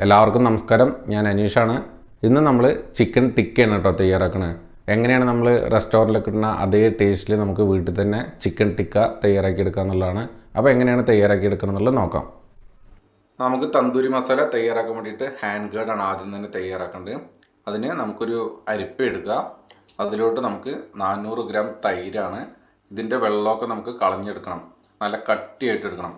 എല്ലാവർക്കും നമസ്കാരം. ഞാൻ അനീഷാണ്. ഇന്ന് നമ്മൾ ചിക്കൻ ടിക്കയാണ് കേട്ടോ തയ്യാറാക്കുന്നത്. എങ്ങനെയാണ് നമ്മൾ റെസ്റ്റോറൻറ്റിൽ കിട്ടുന്ന അതേ ടേസ്റ്റിൽ നമുക്ക് വീട്ടിൽ തന്നെ ചിക്കൻ ടിക്ക തയ്യാറാക്കിയെടുക്കുക എന്നുള്ളതാണ്. അപ്പോൾ എങ്ങനെയാണ് തയ്യാറാക്കിയെടുക്കുക എന്നുള്ളത് നോക്കാം. നമുക്ക് തന്തൂരി മസാല തയ്യാറാക്കാൻ വേണ്ടിയിട്ട് ഹാൻഡ് ഗാർഡാണ് ആദ്യം തന്നെ തയ്യാറാക്കേണ്ടത്. അതിന് നമുക്കൊരു അരിപ്പ എടുക്കുക. അതിലോട്ട് നമുക്ക് 400 ഗ്രാം തൈരാണ്. ഇതിൻ്റെ വെള്ളമൊക്കെ നമുക്ക് കളഞ്ഞെടുക്കണം. നല്ല കട്ടിയായിട്ട് എടുക്കണം.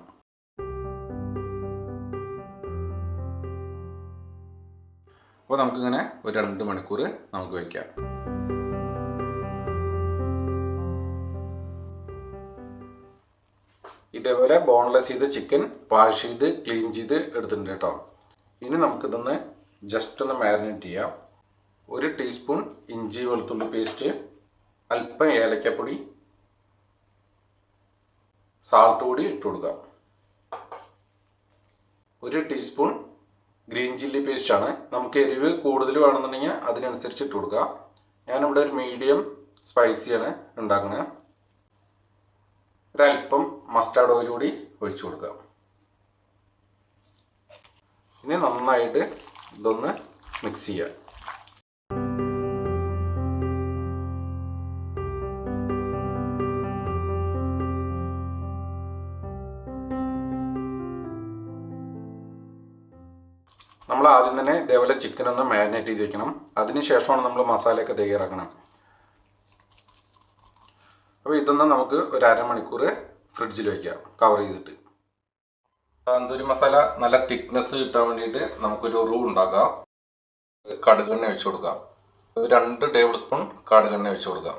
അപ്പോൾ നമുക്കിങ്ങനെ ഒരു 2 മണിക്കൂർ നമുക്ക് വയ്ക്കാം. ഇതേപോലെ ബോൺലെസ് ചെയ്ത് ചിക്കൻ വാഷ് ചെയ്ത് ക്ലീൻ ചെയ്ത് എടുത്തിട്ടുണ്ട് കേട്ടോ. ഇനി നമുക്കിതൊന്ന് ജസ്റ്റ് ഒന്ന് മാരിനേറ്റ് ചെയ്യാം. 1 ടീസ്പൂൺ ഇഞ്ചി വെളുത്തുള്ളി പേസ്റ്റ്, അല്പം ഏലക്കപ്പൊടി, സാൾട്ട് കൂടി ഇട്ട് കൊടുക്കാം. 1 ടീസ്പൂൺ ഗ്രീൻ ചില്ലി പേസ്റ്റാണ്. നമുക്ക് എരിവ് കൂടുതൽ വേണമെന്നുണ്ടെങ്കിൽ അതിനനുസരിച്ച് ഇട്ട് കൊടുക്കുക. ഞാനിവിടെ ഒരു മീഡിയം സ്പൈസിയാണ് ഉണ്ടാക്കുന്നത്. ഒരല്പം മസ്റ്റാർഡ് ഓയിൽ കൂടി ഒഴിച്ചു കൊടുക്കുക. ഇനി നന്നായിട്ട് ഇതൊന്ന് മിക്സ് ചെയ്യുക. നമ്മൾ ആദ്യം തന്നെ ഇതേപോലെ ചിക്കൻ ഒന്ന് മാരിനേറ്റ് ചെയ്ത് വെക്കണം. അതിനുശേഷമാണ് നമ്മൾ മസാലയൊക്കെ തയ്യാറാക്കണം. അപ്പോൾ ഇതൊന്ന് നമുക്ക് ഒരു അരമണിക്കൂർ ഫ്രിഡ്ജിൽ വയ്ക്കാം കവർ ചെയ്തിട്ട്. തന്തൂരി മസാല നല്ല തിക്നെസ് കിട്ടാൻ വേണ്ടിയിട്ട് നമുക്കൊരു റൂ ഉണ്ടാക്കാം. കടുകെണ്ണ വെച്ച് കൊടുക്കാം. 2 ടേബിൾ സ്പൂൺ കടുകെണ്ണ വെച്ച് കൊടുക്കാം.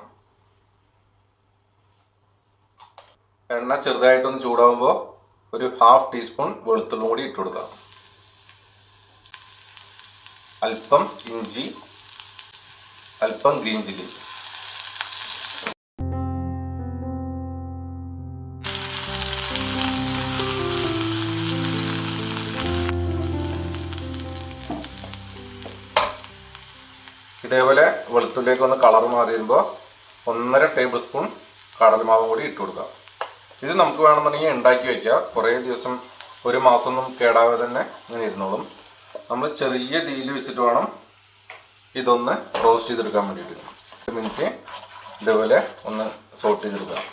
എണ്ണ ചെറുതായിട്ടൊന്ന് ചൂടാകുമ്പോൾ ഒരു 1/2 ടീസ്പൂൺ വെളുത്തുള്ളും കൂടി ഇട്ട് കൊടുക്കാം. അല്പം ഇഞ്ചി, അല്പം ഗ്രീൻ ചില്ലി. ഇതേപോലെ വെളുത്തുള്ളിലേക്ക് ഒന്ന് കളർ മാറി വരുമ്പോൾ 1.5 ടേബിൾ സ്പൂൺ കടലമാവും കൂടി ഇട്ട് കൊടുക്കാം. ഇത് നമുക്ക് വേണമെന്നുണ്ടെങ്കിൽ ഉണ്ടാക്കി വയ്ക്കാം. കുറേ ദിവസം, ഒരു മാസമൊന്നും കേടാവാതെ തന്നെ ഇങ്ങനെ ഇരുന്നോളും. നമ്മൾ ചെറിയ തീയിൽ വെച്ചിട്ട് വേണം ഇതൊന്ന് റോസ്റ്റ് ചെയ്തെടുക്കാൻ വേണ്ടിയിട്ട്. 1 മിനിറ്റ് ഇതേപോലെ ഒന്ന് സോട്ട് ചെയ്തെടുക്കാം.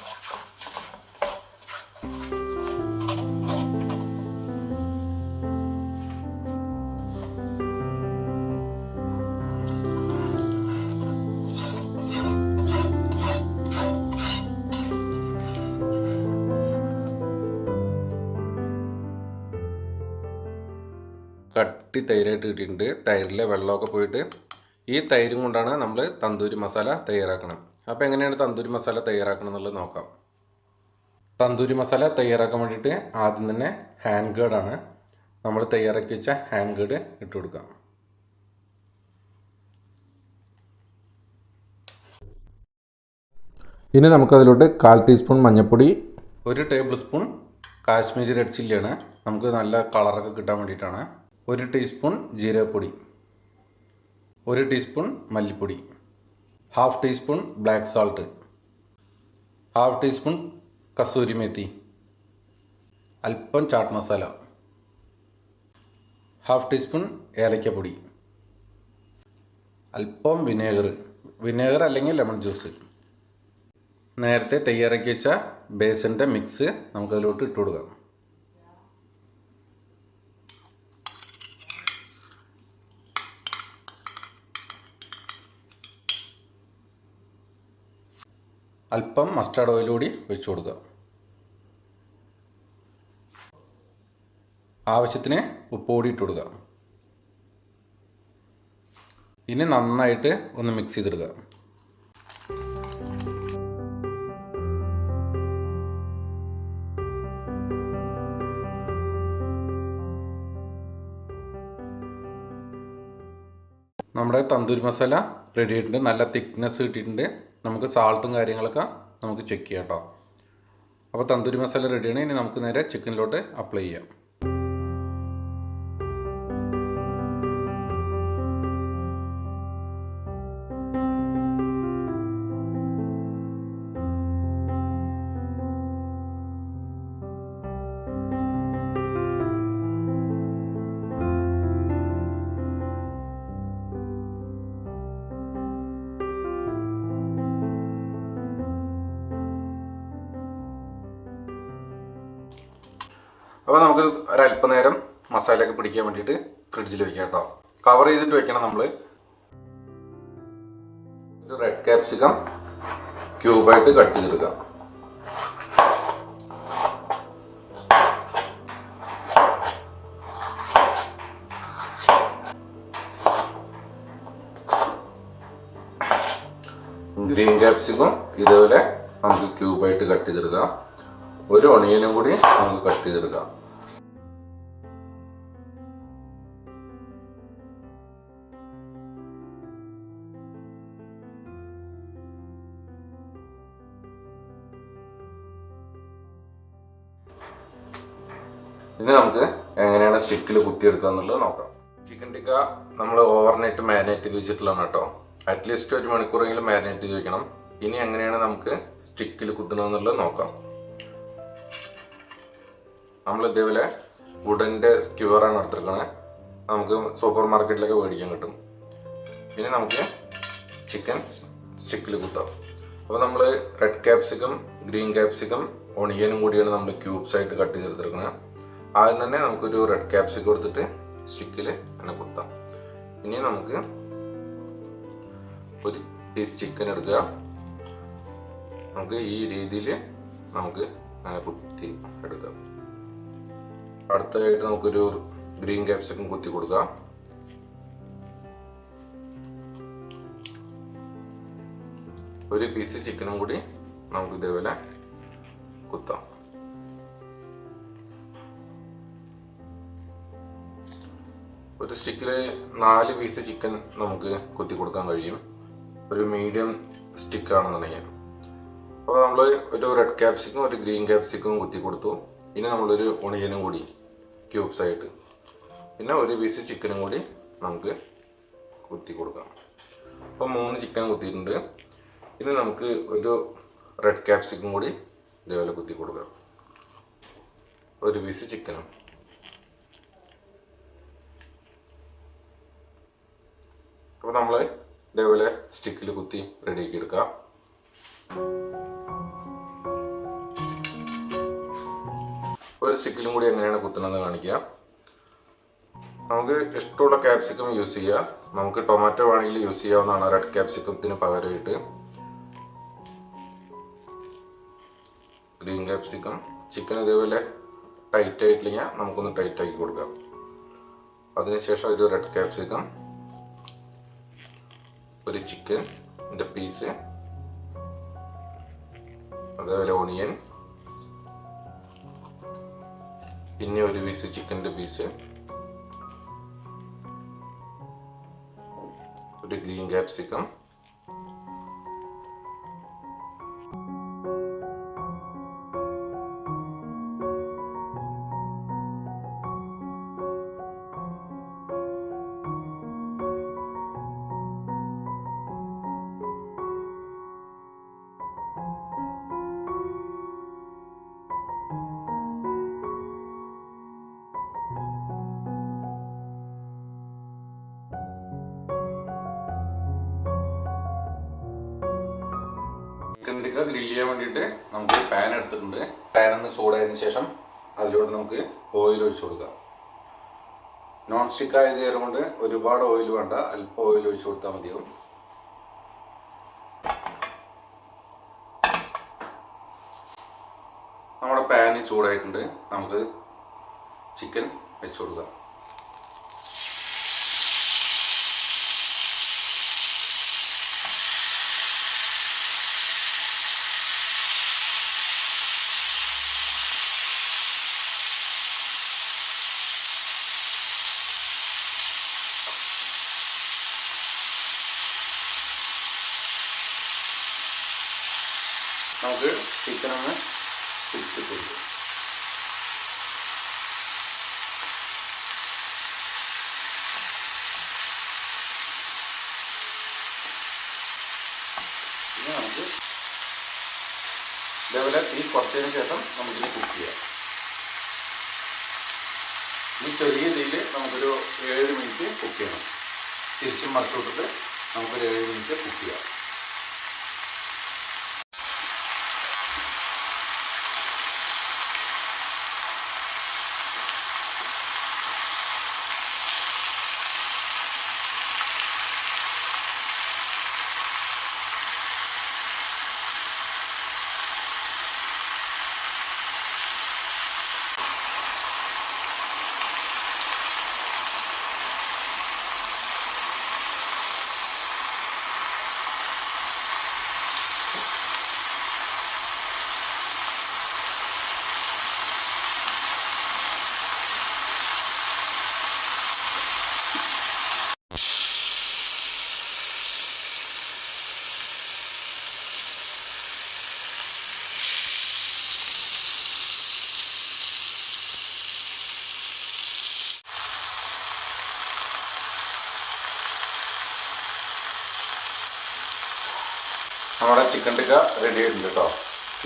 കട്ടി തൈരായിട്ട് കിട്ടിയിട്ടുണ്ട്. തൈരിലെ വെള്ളമൊക്കെ പോയിട്ട് ഈ തൈരും കൊണ്ടാണ് നമ്മൾ തന്തൂരി മസാല തയ്യാറാക്കണം. അപ്പോൾ എങ്ങനെയാണ് തന്തൂരി മസാല തയ്യാറാക്കണം എന്നുള്ളത് നോക്കാം. തന്തൂരി മസാല തയ്യാറാക്കാൻ വേണ്ടിയിട്ട് ആദ്യം തന്നെ ഹാൻഡ് ഗാർഡാണ് നമ്മൾ തയ്യാറാക്കി വെച്ച ഹാൻഡ് ഗാർഡ് ഇട്ട് കൊടുക്കാം. ഇനി നമുക്കതിലോട്ട് 1/4 ടീസ്പൂൺ മഞ്ഞൾപ്പൊടി, 1 ടേബിൾ സ്പൂൺ കാശ്മീരി റെഡ് ചില്ലിയാണ്. നമുക്ക് നല്ല കളറൊക്കെ കിട്ടാൻ വേണ്ടിയിട്ടാണ്. 1 ടീസ്പൂൺ ജീരകപ്പൊടി, 1 ടീസ്പൂൺ മല്ലിപ്പൊടി, 1/2 teaspoon black salt, 1/2 teaspoon kasuri methi, അല്പം ചാട്ട് മസാല, 1/2 ടീസ്പൂൺ ഏലക്കപ്പൊടി, അല്പം വിനേഗർ അല്ലെങ്കിൽ ലെമൺ ജ്യൂസ്. നേരത്തെ തയ്യാറാക്കി വെച്ച ബേസിൻ്റെ മിക്സ് നമുക്കതിലോട്ട് ഇട്ട് കൊടുക്കാം. അല്പം മസ്റ്റാർഡ് ഓയിൽ കൂടി ഒഴിച്ചു കൊടുക്കുക. ആവശ്യത്തിന് ഉപ്പ് കൂടി ഇട്ട് കൊടുക്കുക. ഇനി നന്നായിട്ട് ഒന്ന് മിക്സ് ചെയ്തെടുക്കുക. നമ്മുടെ തന്തൂരി മസാല റെഡി ആയിട്ടുണ്ട്. നല്ല തിക്നെസ് കിട്ടിയിട്ടുണ്ട്. നമുക്ക് സാൾട്ടും കാര്യങ്ങളൊക്കെ നമുക്ക് ചെക്ക് ചെയ്യാം കേട്ടോ. അപ്പോൾ തന്തൂരി മസാല റെഡിയാണ്. ഇനി നമുക്ക് നേരെ ചിക്കനിലോട്ട് അപ്ലൈ ചെയ്യാം. അപ്പോൾ നമുക്ക് ഒരല്പനേരം മസാലയൊക്കെ പിടിക്കാൻ വേണ്ടിയിട്ട് ഫ്രിഡ്ജിൽ വെക്കാം കേട്ടോ. കവർ ചെയ്തിട്ട് വെക്കണം. നമ്മൾ ഒരു റെഡ് ക്യാപ്സിക്കം ക്യൂബായിട്ട് കട്ട് ചെയ്തെടുക്കാം. ഗ്രീൻ ക്യാപ്സിക്കം ഇതേപോലെ നമുക്ക് ക്യൂബായിട്ട് കട്ട് ചെയ്തെടുക്കാം. ഒരു ഒണിയനും കൂടി നമുക്ക് കട്ട് ചെയ്തെടുക്കാം. ഇനി നമുക്ക് എങ്ങനെയാണ് സ്റ്റിക്കിൽ കുത്തിയെടുക്കുക എന്നുള്ളത് നോക്കാം. ചിക്കൻ ടിക്ക നമ്മൾ ഓവർനൈറ്റ് മാരിനേറ്റ് ചെയ്ത് വെച്ചിട്ടുള്ളതാണ് കേട്ടോ. അറ്റ്ലീസ്റ്റ് 1 മണിക്കൂറെങ്കിലും മാരിനേറ്റ് ചെയ്ത് വെക്കണം. ഇനി എങ്ങനെയാണ് നമുക്ക് സ്റ്റിക്കിൽ കുത്തണമെന്നുള്ളത് നോക്കാം. നമ്മൾ ഇതേപോലെ വുഡൻ്റെ സ്ക്യൂറാണ് എടുത്തിരിക്കണത്. നമുക്ക് സൂപ്പർ മാർക്കറ്റിലൊക്കെ മേടിക്കാൻ കിട്ടും. ഇനി നമുക്ക് ചിക്കൻ സ്റ്റിക്കിൽ കുത്താം. അപ്പോൾ നമ്മൾ റെഡ് ക്യാപ്സിക്കം, ഗ്രീൻ ക്യാപ്സിക്കം, ഒണിയനും കൂടിയാണ് നമ്മൾ ക്യൂബ്സ് ആയിട്ട് കട്ട് ചെയ്തെടുത്തിരിക്കുന്നത്. ആദ്യം തന്നെ നമുക്കൊരു റെഡ് ക്യാപ്സിക്കം എടുത്തിട്ട് സ്റ്റിക്കിൽ അങ്ങനെ കുത്താം. ഇനി നമുക്ക് ഒരു പീസ് ചിക്കൻ എടുക്കുക. നമുക്ക് ഈ രീതിയിൽ നമുക്ക് അങ്ങനെ കുത്തി എടുക്കാം. അടുത്തതായിട്ട് നമുക്കൊരു ഗ്രീൻ ക്യാപ്സിക്കം കുത്തി കൊടുക്കാം. ഒരു പീസ് ചിക്കനും കൂടി നമുക്ക് ഇതേപോലെ കുത്താം. ഒരു സ്റ്റിക്കിൽ 4 പീസ് ചിക്കൻ നമുക്ക് കുത്തി കൊടുക്കാൻ കഴിയും, ഒരു മീഡിയം സ്റ്റിക്കാണെന്നുണ്ടെങ്കിൽ. അപ്പോൾ നമ്മൾ ഒരു റെഡ് ക്യാപ്സിക്കും ഒരു ഗ്രീൻ ക്യാപ്സിക്കും കുത്തി കൊടുത്തു. ഇനി നമ്മളൊരു ഒണിയനും കൂടി ക്യൂബ്സ് ആയിട്ട്, പിന്നെ ഒരു പീസ് ചിക്കനും കൂടി നമുക്ക് കുത്തി കൊടുക്കാം. അപ്പോൾ 3 ചിക്കൻ കുത്തിയിട്ടുണ്ട്. ഇനി നമുക്ക് ഒരു റെഡ് ക്യാപ്സിക്കും കൂടി ഇതേപോലെ കുത്തി കൊടുക്കാം. ഒരു പീസ് ചിക്കനും. അപ്പോൾ നമ്മൾ ഇതേപോലെ സ്റ്റിക്കിൽ കുത്തി റെഡിയാക്കി എടുക്കാം. ഒരു സ്റ്റിക്കിലും കൂടി എങ്ങനെയാണ് കുത്തണമെന്ന് കാണിക്കാം. നമുക്ക് ഇഷ്ടമുള്ള ക്യാപ്സിക്കം യൂസ് ചെയ്യുക. നമുക്ക് ടൊമാറ്റോ വേണമെങ്കിൽ യൂസ് ചെയ്യാവുന്നതാണ് റെഡ് ക്യാപ്സിക്കത്തിന് പകരമായിട്ട്. ഗ്രീൻ ക്യാപ്സിക്കം, ചിക്കൻ ഇതേപോലെ ടൈറ്റ് ആയിട്ടില്ലെങ്കിൽ നമുക്കൊന്ന് ടൈറ്റ് ആക്കി കൊടുക്കാം. അതിനുശേഷം ഒരു റെഡ് ക്യാപ്സിക്കം, ഒരു ചിക്കൻ്റെ പീസ്, അതേപോലെ ഓണിയൻ, പിന്നെ ഒരു പീസ് ചിക്കൻ്റെ പീസ്, ഒരു green capsicum, chicken tikka grill ചെയ്യാൻ വേണ്ടിയിട്ട് നമുക്ക് പാൻ എടുത്തിട്ടുണ്ട്. പാൻ ഒന്ന് ചൂടായതിനു ശേഷം അതിലൂടെ നമുക്ക് ഓയിൽ ഒഴിച്ചു കൊടുക്കാം. നോൺ സ്റ്റിക്ക് ആയത് കൊണ്ട് ഒരുപാട് ഓയിൽ വേണ്ട, അല്പം ഓയിൽ ഒഴിച്ചു കൊടുത്താൽ മതിയാവും. നമ്മുടെ പാന് ചൂടായിട്ടുണ്ട്. നമുക്ക് ചിക്കൻ വെച്ചു കൊടുക്കാം. നമുക്ക് ചിക്കൻ ഒന്ന് തിരിച്ചിട്ട് കൊടുക്കും. ഇനി നമുക്ക് ഇതേപോലെ തീ കുറച്ചതിന് ശേഷം നമുക്കിത് കുക്ക് ചെയ്യാം. ഈ ചെറിയ തീയിൽ നമുക്കൊരു 7 മിനിറ്റ് കുക്ക് ചെയ്യണം. തിരിച്ചും മറിച്ചു വിട്ടിട്ട് നമുക്കൊരു 7 മിനിറ്റ് കുക്ക് ചെയ്യാം. നമ്മുടെ ചിക്കൻ ടിക്ക റെഡി ആയിട്ടുണ്ട് കേട്ടോ.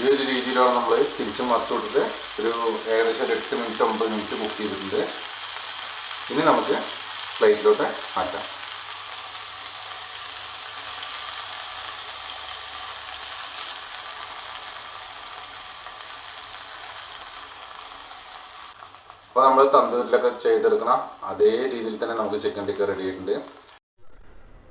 ഈ ഒരു രീതിയിലാണ് നമ്മൾ തിരിച്ചും മറച്ചു കൊടുത്തിട്ട് ഒരു ഏകദേശം ഒരു 8 മിനിറ്റ് 9 മിനിറ്റ് കുക്ക് ചെയ്തിട്ടുണ്ട്. ഇനി നമുക്ക് പ്ലേറ്റിലോട്ട് മാറ്റാം. അപ്പോൾ നമ്മൾ തന്തൂരിലൊക്കെ ചെയ്തെടുക്കണം അതേ രീതിയിൽ തന്നെ നമുക്ക് ചിക്കൻ ടിക്ക റെഡി ആയിട്ടുണ്ട്.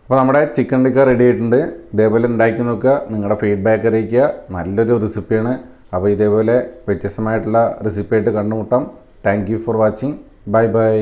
അപ്പോൾ നമ്മുടെ ചിക്കൻ ടിക്ക റെഡി ആയിട്ടുണ്ട്. ഇതേപോലെ ഉണ്ടാക്കി നോക്കുക, നിങ്ങളുടെ ഫീഡ്ബാക്ക് അറിയിക്കുക. നല്ലൊരു റെസിപ്പിയാണ്. അപ്പോൾ ഇതേപോലെ വ്യത്യസ്തമായിട്ടുള്ള റെസിപ്പി ആയിട്ട് കണ്ടുമുട്ടാം. Thank you for watching. Bye bye.